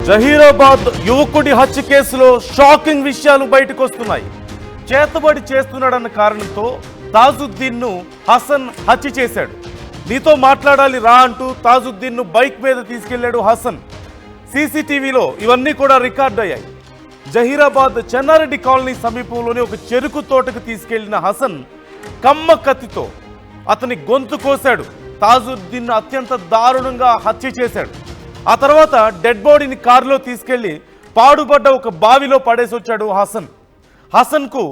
జహీరాబాద్ యువకుడి హత్య కేసులో షాకింగ్ విషయాలు బయటకు వస్తున్నాయి. చేతబడి చేస్తున్నాడన్న కారణంతో తాజుద్దీన్ను హసన్ హత్య చేశాడు. నీతో మాట్లాడాలి రా అంటూ తాజుద్దీన్ను బైక్ మీద తీసుకెళ్లాడు హసన్. సీసీటీవీలో ఇవన్నీ కూడా రికార్డ్ అయ్యాయి. జహీరాబాద్ చెన్నారెడ్డి కాలనీ సమీపంలోని ఒక చెరుకు తోటకు తీసుకెళ్లిన హసన్ కమ్మ కత్తితో అతని గొంతు కోశాడు. తాజుద్దీన్ను అత్యంత దారుణంగా హత్య చేశాడు. ఆ తర్వాత డెడ్ బాడీని కారులో తీసుకెళ్లి పాడుబడ్డ ఒక బావిలో పడేసి వచ్చాడు హసన్. హసన్కు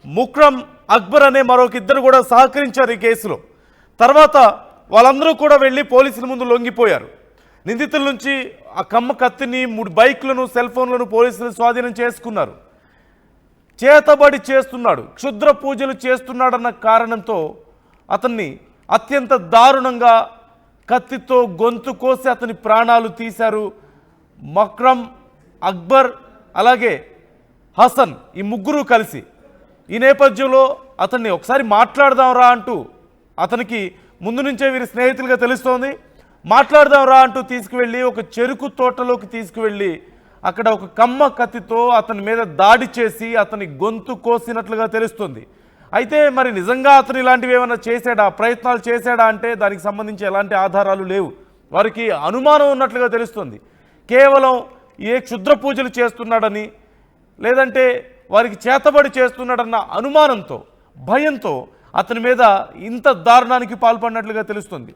ముక్రమ్, అక్బర్ అనే మరొక ఇద్దరు కూడా సహకరించారు ఈ కేసులో. తర్వాత వాళ్ళందరూ కూడా వెళ్ళి పోలీసుల ముందు లొంగిపోయారు. నిందితుల నుంచి ఆ కమ్మ కత్తిని, 3 బైక్లను, సెల్ ఫోన్లను పోలీసులు స్వాధీనం చేసుకున్నారు. చేతబడి చేస్తున్నాడు, క్షుద్ర పూజలు చేస్తున్నాడన్న కారణంతో అతన్ని అత్యంత దారుణంగా కత్తితో గొంతు కోసి అతని ప్రాణాలు తీశారు. మక్రమ్, అక్బర్ అలాగే హసన్ ఈ ముగ్గురు కలిసి. ఈ నేపథ్యంలో అతన్ని ఒకసారి మాట్లాడదాం రా అంటూ, అతనికి ముందు నుంచే వీరి స్నేహితులుగా తెలుస్తోంది, మాట్లాడదాం రా అంటూ తీసుకువెళ్ళి ఒక చెరుకు తోటలోకి తీసుకువెళ్ళి అక్కడ ఒక కమ్మ కత్తితో అతని మీద దాడి చేసి అతని గొంతు కోసినట్లుగా తెలుస్తుంది. అయితే మరి నిజంగా అతను ఇలాంటివి ఏమైనా చేశాడా, ప్రయత్నాలు చేశాడా అంటే దానికి సంబంధించి ఎలాంటి ఆధారాలు లేవు. వారికి అనుమానం ఉన్నట్లుగా తెలుస్తుంది. కేవలం ఏ క్షుద్ర పూజలు చేస్తున్నాడని, లేదంటే వారికి చేతబడి చేస్తున్నాడన్న అనుమానంతో, భయంతో అతని మీద ఇంత దారుణానికి పాల్పడినట్లుగా తెలుస్తుంది.